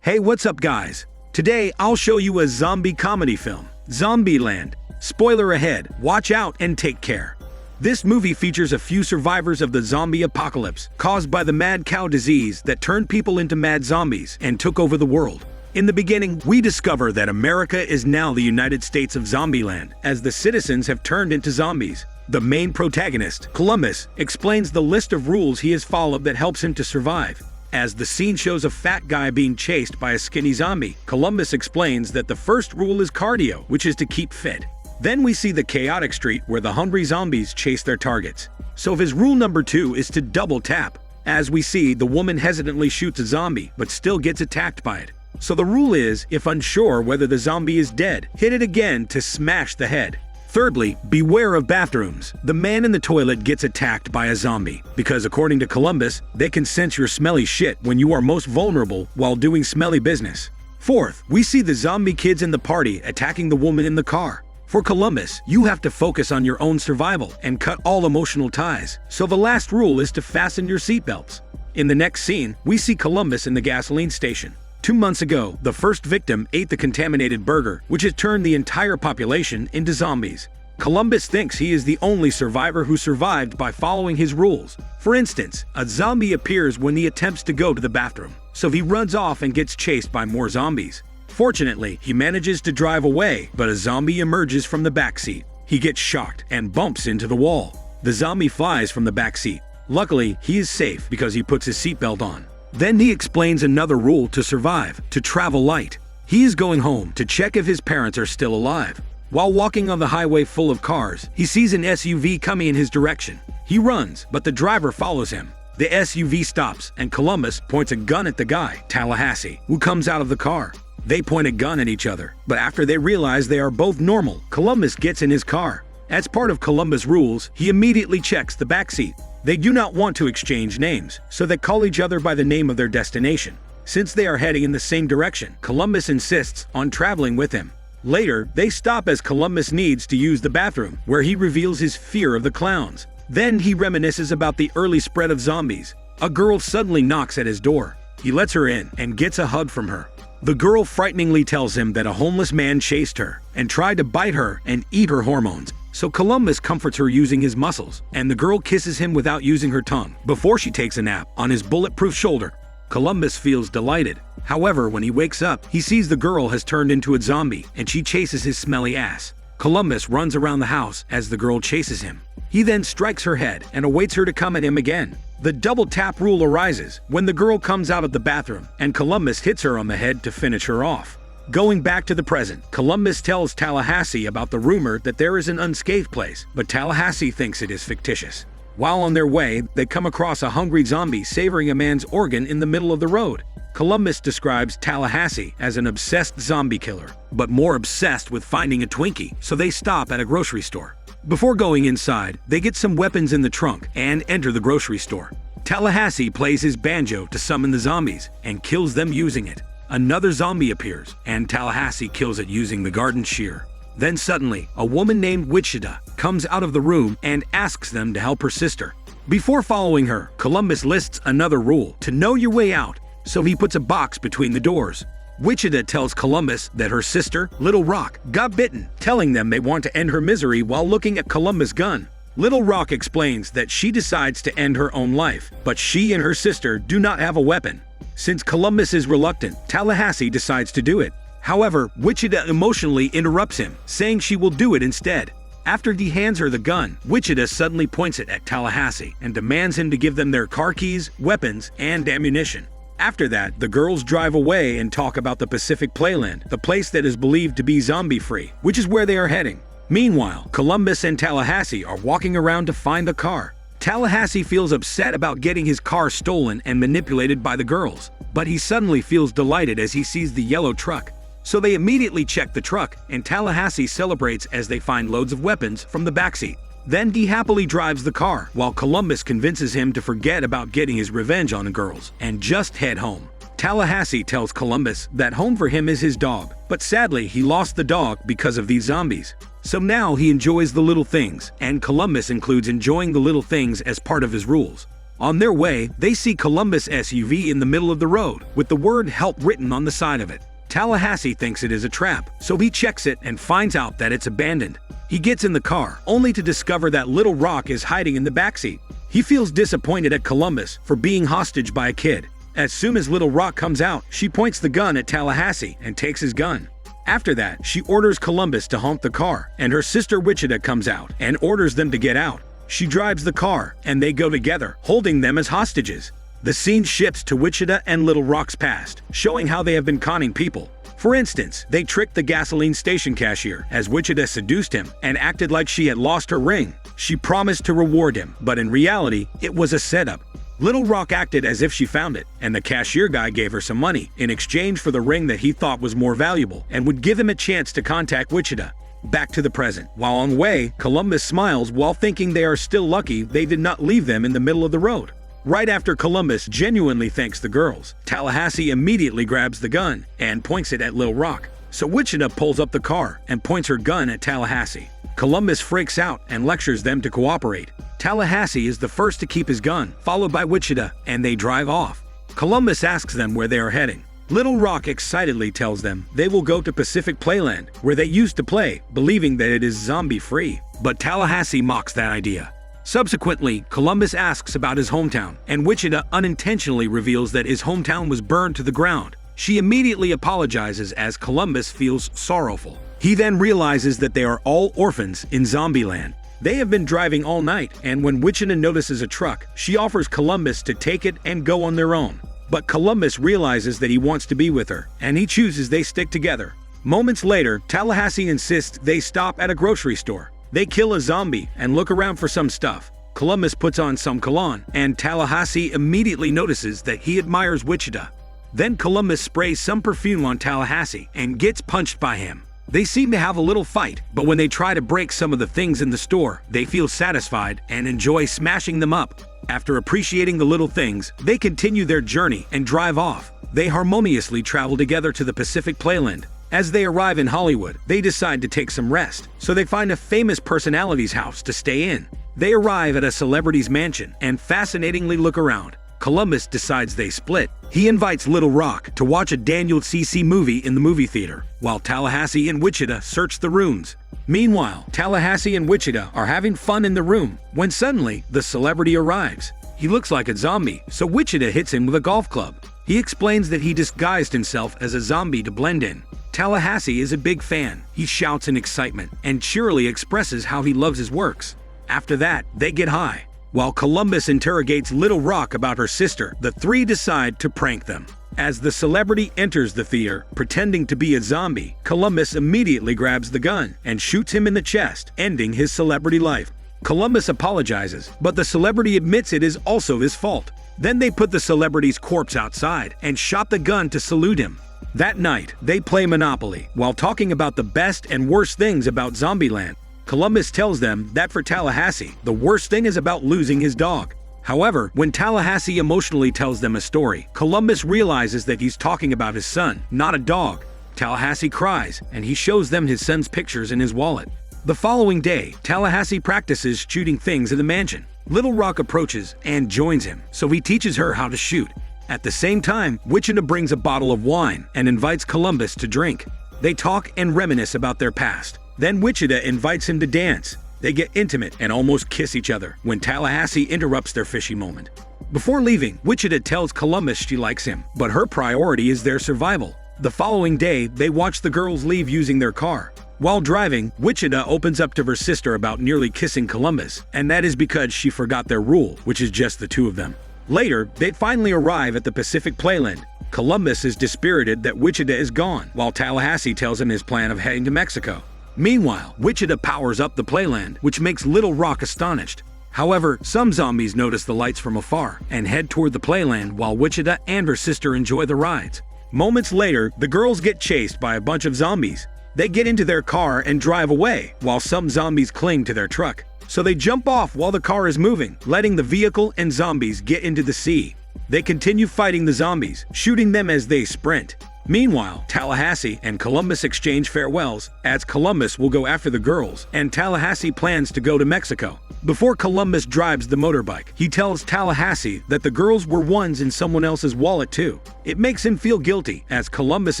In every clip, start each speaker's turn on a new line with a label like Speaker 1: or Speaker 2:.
Speaker 1: Hey, what's up guys? Today I'll show you a zombie comedy film, Zombieland. Spoiler ahead, watch out and take care. This movie features a few survivors of the zombie apocalypse caused by the mad cow disease that turned people into mad zombies and took over the world. In the beginning, we discover that America is now the United States of Zombieland, as the citizens have turned into zombies. The main protagonist, Columbus, explains the list of rules he has followed that helps him to survive. As the scene shows a fat guy being chased by a skinny zombie, Columbus explains that the first rule is cardio, which is to keep fit. Then we see the chaotic street where the hungry zombies chase their targets. So his rule number 2 is to double tap. As we see, the woman hesitantly shoots a zombie, but still gets attacked by it. So the rule is, if unsure whether the zombie is dead, hit it again to smash the head. Thirdly, beware of bathrooms. The man in the toilet gets attacked by a zombie, because according to Columbus, they can sense your smelly shit when you are most vulnerable while doing smelly business. Fourth, we see the zombie kids in the party attacking the woman in the car. For Columbus, you have to focus on your own survival and cut all emotional ties, so the last rule is to fasten your seatbelts. In the next scene, we see Columbus in the gasoline station. 2 months ago, the first victim ate the contaminated burger, which has turned the entire population into zombies. Columbus thinks he is the only survivor who survived by following his rules. For instance, a zombie appears when he attempts to go to the bathroom, so he runs off and gets chased by more zombies. Fortunately, he manages to drive away, but a zombie emerges from the backseat. He gets shocked and bumps into the wall. The zombie flies from the backseat. Luckily, he is safe because he puts his seatbelt on. Then he explains another rule to survive, to travel light. He is going home to check if his parents are still alive. While walking on the highway full of cars, he sees an SUV coming in his direction. He runs, but the driver follows him. The SUV stops, and Columbus points a gun at the guy, Tallahassee, who comes out of the car. They point a gun at each other, but after they realize they are both normal, Columbus gets in his car. As part of Columbus' rules, he immediately checks the backseat. They do not want to exchange names, so they call each other by the name of their destination. Since they are heading in the same direction, Columbus insists on traveling with him. Later, they stop as Columbus needs to use the bathroom, where he reveals his fear of the clowns. Then he reminisces about the early spread of zombies. A girl suddenly knocks at his door. He lets her in and gets a hug from her. The girl frighteningly tells him that a homeless man chased her and tried to bite her and eat her hormones. So Columbus comforts her using his muscles, and the girl kisses him without using her tongue before she takes a nap on his bulletproof shoulder. Columbus feels delighted. However, when he wakes up, he sees the girl has turned into a zombie and she chases his smelly ass. Columbus runs around the house as the girl chases him. He then strikes her head and awaits her to come at him again. The double tap rule arises when the girl comes out of the bathroom and Columbus hits her on the head to finish her off. Going back to the present, Columbus tells Tallahassee about the rumor that there is an unscathed place, but Tallahassee thinks it is fictitious. While on their way, they come across a hungry zombie savoring a man's organ in the middle of the road. Columbus describes Tallahassee as an obsessed zombie killer, but more obsessed with finding a Twinkie, so they stop at a grocery store. Before going inside, they get some weapons in the trunk and enter the grocery store. Tallahassee plays his banjo to summon the zombies and kills them using it. Another zombie appears, and Tallahassee kills it using the garden shear. Then suddenly, a woman named Wichita comes out of the room and asks them to help her sister. Before following her, Columbus lists another rule, to know your way out, so he puts a box between the doors. Wichita tells Columbus that her sister, Little Rock, got bitten, telling them they want to end her misery while looking at Columbus' gun. Little Rock explains that she decides to end her own life, but she and her sister do not have a weapon. Since Columbus is reluctant, Tallahassee decides to do it. However, Wichita emotionally interrupts him, saying she will do it instead. After he hands her the gun, Wichita suddenly points it at Tallahassee and demands him to give them their car keys, weapons, and ammunition. After that, the girls drive away and talk about the Pacific Playland, the place that is believed to be zombie-free, which is where they are heading. Meanwhile, Columbus and Tallahassee are walking around to find the car. Tallahassee feels upset about getting his car stolen and manipulated by the girls, but he suddenly feels delighted as he sees the yellow truck. So they immediately check the truck, and Tallahassee celebrates as they find loads of weapons from the backseat. Then he happily drives the car, while Columbus convinces him to forget about getting his revenge on the girls and just head home. Tallahassee tells Columbus that home for him is his dog, but sadly he lost the dog because of these zombies. So now he enjoys the little things, and Columbus includes enjoying the little things as part of his rules. On their way, they see Columbus' SUV in the middle of the road, with the word help written on the side of it. Tallahassee thinks it is a trap, so he checks it and finds out that it's abandoned. He gets in the car, only to discover that Little Rock is hiding in the backseat. He feels disappointed at Columbus for being hostage by a kid. As soon as Little Rock comes out, she points the gun at Tallahassee and takes his gun. After that, she orders Columbus to honk the car, and her sister Wichita comes out and orders them to get out. She drives the car, and they go together, holding them as hostages. The scene shifts to Wichita and Little Rock's past, showing how they have been conning people. For instance, they tricked the gasoline station cashier as Wichita seduced him and acted like she had lost her ring. She promised to reward him, but in reality, it was a setup. Little Rock acted as if she found it, and the cashier guy gave her some money in exchange for the ring that he thought was more valuable and would give him a chance to contact Wichita. Back to the present. While on the way, Columbus smiles while thinking they are still lucky they did not leave them in the middle of the road. Right after Columbus genuinely thanks the girls, Tallahassee immediately grabs the gun and points it at Little Rock. So Wichita pulls up the car and points her gun at Tallahassee. Columbus freaks out and lectures them to cooperate. Tallahassee is the first to keep his gun, followed by Wichita, and they drive off. Columbus asks them where they are heading. Little Rock excitedly tells them they will go to Pacific Playland, where they used to play, believing that it is zombie-free. But Tallahassee mocks that idea. Subsequently, Columbus asks about his hometown, and Wichita unintentionally reveals that his hometown was burned to the ground. She immediately apologizes as Columbus feels sorrowful. He then realizes that they are all orphans in Zombieland. They have been driving all night, and when Wichita notices a truck, she offers Columbus to take it and go on their own. But Columbus realizes that he wants to be with her, and he chooses they stick together. Moments later, Tallahassee insists they stop at a grocery store. They kill a zombie and look around for some stuff. Columbus puts on some cologne, and Tallahassee immediately notices that he admires Wichita. Then Columbus sprays some perfume on Tallahassee and gets punched by him. They seem to have a little fight, but when they try to break some of the things in the store, they feel satisfied and enjoy smashing them up. After appreciating the little things, they continue their journey and drive off. They harmoniously travel together to the Pacific Playland. As they arrive in Hollywood, they decide to take some rest, so they find a famous personality's house to stay in. They arrive at a celebrity's mansion and fascinatingly look around. Columbus decides they split. He invites Little Rock to watch a Daniel C.C. movie in the movie theater, while Tallahassee and Wichita search the rooms. Meanwhile, Tallahassee and Wichita are having fun in the room when suddenly the celebrity arrives. He looks like a zombie, so Wichita hits him with a golf club. He explains that he disguised himself as a zombie to blend in. Tallahassee is a big fan. He shouts in excitement and cheerily expresses how he loves his works. After that, they get high. While Columbus interrogates Little Rock about her sister, the three decide to prank them. As the celebrity enters the theater, pretending to be a zombie, Columbus immediately grabs the gun and shoots him in the chest, ending his celebrity life. Columbus apologizes, but the celebrity admits it is also his fault. Then they put the celebrity's corpse outside and shot the gun to salute him. That night, they play Monopoly while talking about the best and worst things about Zombieland. Columbus tells them that for Tallahassee, the worst thing is about losing his dog. However, when Tallahassee emotionally tells them a story, Columbus realizes that he's talking about his son, not a dog. Tallahassee cries, and he shows them his son's pictures in his wallet. The following day, Tallahassee practices shooting things in the mansion. Little Rock approaches and joins him, so he teaches her how to shoot. At the same time, Wichita brings a bottle of wine and invites Columbus to drink. They talk and reminisce about their past. Then Wichita invites him to dance. They get intimate and almost kiss each other when Tallahassee interrupts their fishy moment. Before leaving, Wichita tells Columbus she likes him, but her priority is their survival. The following day, they watch the girls leave using their car. While driving, Wichita opens up to her sister about nearly kissing Columbus, and that is because she forgot their rule, which is just the two of them. Later, they finally arrive at the Pacific Playland. Columbus is dispirited that Wichita is gone, while Tallahassee tells him his plan of heading to Mexico. Meanwhile, Wichita powers up the Playland, which makes Little Rock astonished. However, some zombies notice the lights from afar and head toward the Playland while Wichita and her sister enjoy the rides. Moments later, the girls get chased by a bunch of zombies. They get into their car and drive away, while some zombies cling to their truck. So they jump off while the car is moving, letting the vehicle and zombies get into the sea. They continue fighting the zombies, shooting them as they sprint. Meanwhile, Tallahassee and Columbus exchange farewells, as Columbus will go after the girls, and Tallahassee plans to go to Mexico. Before Columbus drives the motorbike, he tells Tallahassee that the girls were ones in someone else's wallet too. It makes him feel guilty, as Columbus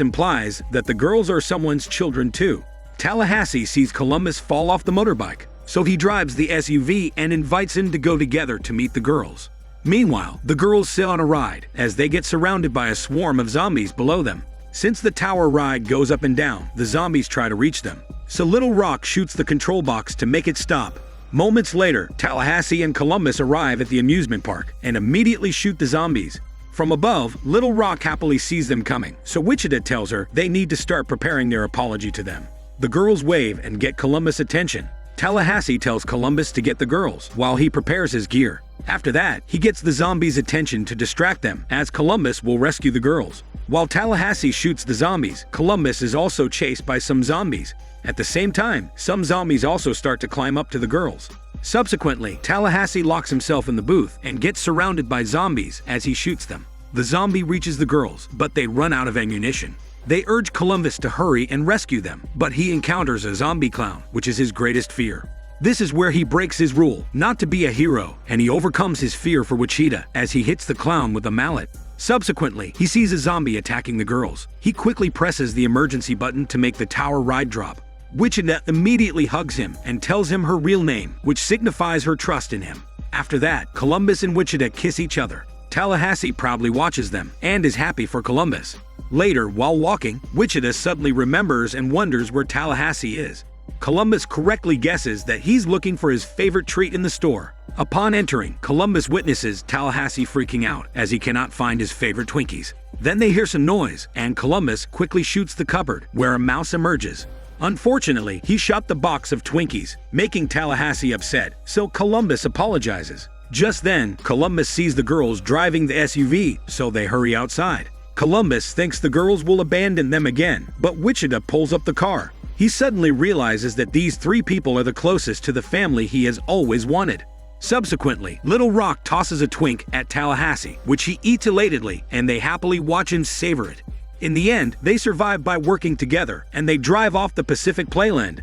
Speaker 1: implies that the girls are someone's children too. Tallahassee sees Columbus fall off the motorbike, so he drives the SUV and invites him to go together to meet the girls. Meanwhile, the girls sit on a ride, as they get surrounded by a swarm of zombies below them. Since the tower ride goes up and down, the zombies try to reach them. So Little Rock shoots the control box to make it stop. Moments later, Tallahassee and Columbus arrive at the amusement park and immediately shoot the zombies. From above, Little Rock happily sees them coming, so Wichita tells her they need to start preparing their apology to them. The girls wave and get Columbus' attention. Tallahassee tells Columbus to get the girls, while he prepares his gear. After that, he gets the zombies' attention to distract them, as Columbus will rescue the girls. While Tallahassee shoots the zombies, Columbus is also chased by some zombies. At the same time, some zombies also start to climb up to the girls. Subsequently, Tallahassee locks himself in the booth and gets surrounded by zombies as he shoots them. The zombie reaches the girls, but they run out of ammunition. They urge Columbus to hurry and rescue them, but he encounters a zombie clown, which is his greatest fear. This is where he breaks his rule, not to be a hero, and he overcomes his fear for Wichita as he hits the clown with a mallet. Subsequently, he sees a zombie attacking the girls. He quickly presses the emergency button to make the tower ride drop. Wichita immediately hugs him and tells him her real name, which signifies her trust in him. After that, Columbus and Wichita kiss each other. Tallahassee proudly watches them and is happy for Columbus. Later, while walking, Wichita suddenly remembers and wonders where Tallahassee is. Columbus correctly guesses that he's looking for his favorite treat in the store. Upon entering, Columbus witnesses Tallahassee freaking out as he cannot find his favorite Twinkies. Then they hear some noise, and Columbus quickly shoots the cupboard, where a mouse emerges. Unfortunately, he shot the box of Twinkies, making Tallahassee upset, so Columbus apologizes. Just then, Columbus sees the girls driving the SUV, so they hurry outside. Columbus thinks the girls will abandon them again, but Wichita pulls up the car. He suddenly realizes that these three people are the closest to the family he has always wanted. Subsequently, Little Rock tosses a Twink at Tallahassee, which he eats elatedly, and they happily watch him savor it. In the end, they survive by working together, and they drive off the Pacific Playland.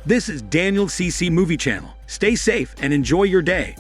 Speaker 1: This is Daniel CC Movie Channel. Stay safe and enjoy your day.